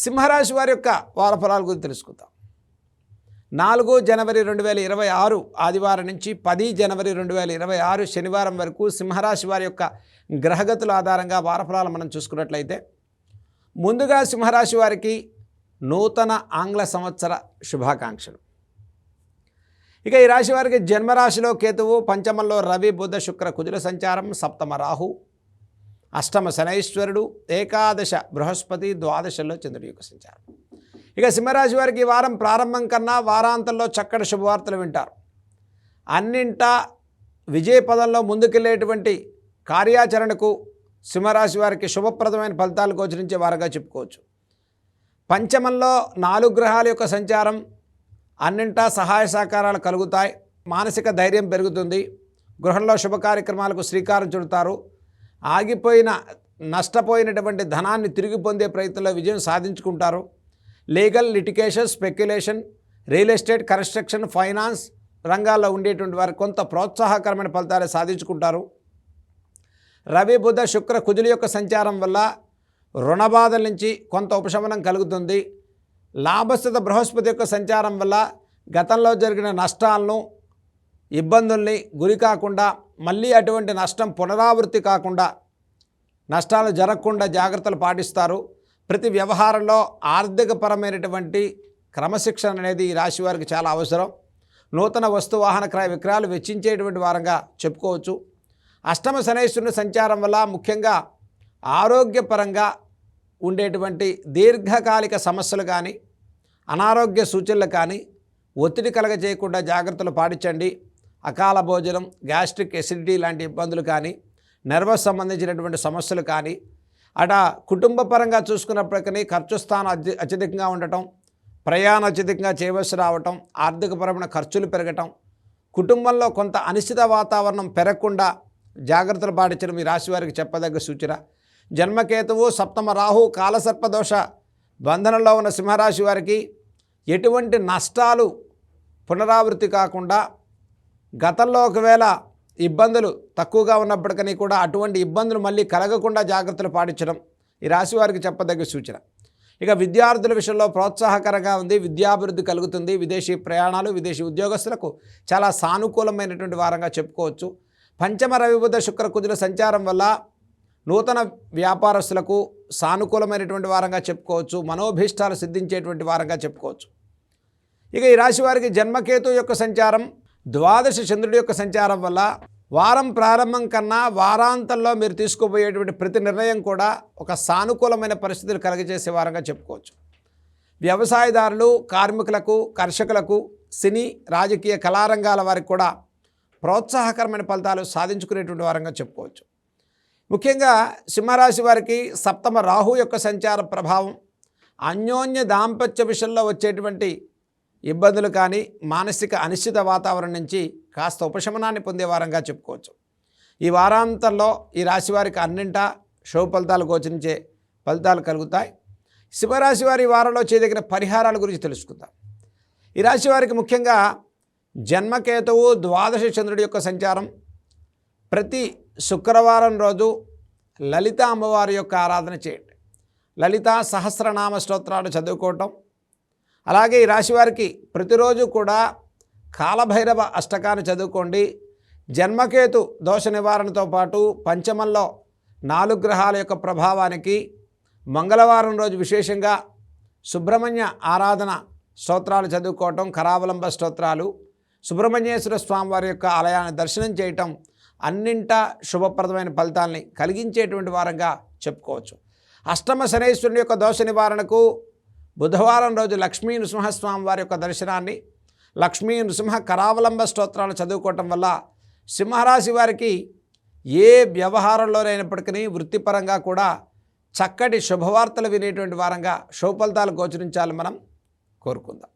సింహరాశి వారి యొక్క వార ఫలాల గురించి తెలుసుకుందాం. 4 జనవరి 2026 ఆదివారం నుంచి 10 జనవరి 2026 శనివారం వరకు సింహరాశి వారి యొక్క గ్రహగతుల ఆధారంగా వార ఫలాలు మనం చూసుకున్నట్లయితే, ముందుగా సింహరాశి వారికి నూతన ఆంగ్ల సంవత్సర శుభాకాంక్షలు. ఇక ఈ రాశి వారికి జన్మరాశిలో కేతువు, పంచమంలో రవి, బుధ, శుక్ర, కుజుల సంచారం, సప్తమ రాహు, అష్టమ శనైశ్వరుడు, ఏకాదశ బృహస్పతి, ద్వాదశలో చంద్రుడి యొక్క సంచారం. ఇక సింహరాశి వారికి ఈ వారం ప్రారంభం కన్నా వారాంతంలో చక్కటి శుభవార్తలు వింటారు. అన్నింటా విజయపదంలో ముందుకెళ్లేటువంటి కార్యాచరణకు సింహరాశి వారికి శుభప్రదమైన ఫలితాలు గోచరించే వారుగా చెప్పుకోవచ్చు. పంచమంలో 4 గ్రహాల యొక్క సంచారం అన్నింటా సహాయ సహకారాలు కలుగుతాయి. మానసిక ధైర్యం పెరుగుతుంది. గృహంలో శుభ కార్యక్రమాలకు శ్రీకారం చుడతారు. ఆగిపోయిన నష్టపోయినటువంటి ధనాన్ని తిరిగి పొందే ప్రయత్నంలో విజయం సాధించుకుంటారు. Legal, litigation, speculation, real estate, construction, finance రంగాల్లో ఉండేటువంటి వారు కొంత ప్రోత్సాహకరమైన ఫలితాలు సాధించుకుంటారు. రవి, బుధ, శుక్ర, కుజుల యొక్క సంచారం వల్ల రుణ బాధల నుంచి కొంత ఉపశమనం కలుగుతుంది. లాభస్థిత బృహస్పతి యొక్క సంచారం వల్ల గతంలో జరిగిన నష్టాలను, ఇబ్బందుల్ని గురి కాకుండా, మళ్ళీ అటువంటి నష్టం పునరావృత్తి కాకుండా, నష్టాలు జరగకుండా జాగ్రత్తలు పాటిస్తారు. ప్రతి వ్యవహారంలో ఆర్థికపరమైనటువంటి క్రమశిక్షణ అనేది ఈ రాశి వారికి చాలా అవసరం. నూతన వస్తు వాహన క్రయ విక్రయాలు వెచ్చించేటువంటి వారంగా చెప్పుకోవచ్చు. అష్టమ శనైశ్వరుని సంచారం వల్ల ముఖ్యంగా ఆరోగ్యపరంగా ఉండేటువంటి దీర్ఘకాలిక సమస్యలు కానీ, అనారోగ్య సూచనలు కానీ ఒత్తిడి కలగ చేయకుండా జాగ్రత్తలు పాటించండి. అకాల భోజనం, గ్యాస్ట్రిక్ ఎసిడిటీ లాంటి ఇబ్బందులు కానీ, నర్వస్ సంబంధించినటువంటి సమస్యలు కానీ, కుటుంబ పరంగా చూసుకున్నప్పటికీ ఖర్చు స్థానం అత్యధికంగా ఉండటం, ప్రయాణం అత్యధికంగా చేయవలసి రావటం, ఆర్థికపరమైన ఖర్చులు పెరగటం, కుటుంబంలో కొంత అనిశ్చిత వాతావరణం పెరగకుండా జాగ్రత్తలు పాటించడం ఈ రాశి వారికి చెప్పదగ్గ సూచన. జన్మకేతువు, సప్తమ రాహు, కాలసర్పదోష బంధనంలో ఉన్న సింహరాశి వారికి ఎటువంటి నష్టాలు పునరావృత్తి కాకుండా, గతంలో ఒకవేళ ఇబ్బందులు తక్కువగా ఉన్నప్పటికీ కూడా అటువంటి ఇబ్బందులు మళ్ళీ కలగకుండా జాగ్రత్తలు పాటించడం ఈ రాశి వారికి చెప్పదగ్గ సూచన. ఇక విద్యార్థుల విషయంలో ప్రోత్సాహకరంగా ఉంది. విద్యాభివృద్ధి కలుగుతుంది. విదేశీ ప్రయాణాలు, విదేశీ ఉద్యోగస్తులకు చాలా సానుకూలమైనటువంటి వారంగా చెప్పుకోవచ్చు. పంచమ రవి, బుధ, శుక్ర, కుజుల సంచారం వల్ల నూతన వ్యాపారస్తులకు సానుకూలమైనటువంటి వారంగా చెప్పుకోవచ్చు. మనోభీష్టాలు సిద్ధించేటువంటి వారంగా చెప్పుకోవచ్చు. ఇక ఈ రాశి వారికి జన్మకేతు యొక్క సంచారం, ద్వాదశ చంద్రుడి యొక్క సంచారం వల్ల వారం ప్రారంభం కన్నా వారాంతంలో మీరు తీసుకోబోయేటువంటి ప్రతి నిర్ణయం కూడా ఒక సానుకూలమైన పరిస్థితులు కలుగజేసే వారంగా చెప్పుకోవచ్చు. వ్యవసాయదారులు, కార్మికులకు, కర్షకులకు, సినీ, రాజకీయ, కళారంగాల వారికి కూడా ప్రోత్సాహకరమైన ఫలితాలు సాధించుకునేటువంటి వారంగా చెప్పుకోవచ్చు. ముఖ్యంగా సింహరాశి వారికి సప్తమ రాహు యొక్క సంచార ప్రభావం అన్యోన్య దాంపత్య విషయంలో వచ్చేటువంటి ఇబ్బందులు కానీ, మానసిక అనిశ్చిత వాతావరణం నుంచి కాస్త ఉపశమనాన్ని పొందే వారంగా చెప్పుకోవచ్చు. ఈ వారాంతంలో ఈ రాశి వారికి అన్నింటా శుభ ఫలితాలు గోచరించే ఫలితాలు కలుగుతాయి. సింహరాశి వారి ఈ వారంలో చేయదగిన పరిహారాల గురించి తెలుసుకుందాం. ఈ రాశి వారికి ముఖ్యంగా జన్మకేతువు, ద్వాదశ చంద్రుడి యొక్క సంచారం, ప్రతి శుక్రవారం రోజు లలిత అమ్మవారి యొక్క ఆరాధన చేయండి. లలిత సహస్రనామ స్తోత్రాలు చదువుకోవటం, అలాగే ఈ రాశి వారికి ప్రతిరోజు కూడా కాలభైరవ అష్టకాన్ని చదువుకోండి. జన్మకేతు దోష నివారణతో పాటు పంచమంలో 4 గ్రహాల యొక్క ప్రభావానికి మంగళవారం రోజు విశేషంగా సుబ్రహ్మణ్య ఆరాధన స్తోత్రాలు చదువుకోవటం, కరావలంబ స్తోత్రాలు, సుబ్రహ్మణ్యేశ్వర స్వామి వారి యొక్క ఆలయాన్ని దర్శనం చేయటం అన్నింటా శుభప్రదమైన ఫలితాలని కలిగించేటువంటి వారంగా చెప్పుకోవచ్చు. అష్టమ శనైశ్వరుని యొక్క దోష నివారణకు బుధవారం రోజు లక్ష్మీ నృసింహస్వామి వారి యొక్క దర్శనాన్ని, లక్ష్మీ నృసింహ కరావలంబ స్తోత్రాలు చదువుకోవటం వల్ల సింహరాశి వారికి ఏ వ్యవహారంలోనైనప్పటికీ వృత్తిపరంగా కూడా చక్కటి శుభవార్తలు వినేటువంటి వారంగా శుభ ఫలితాలు గోచరించాలని మనం కోరుకుందాం.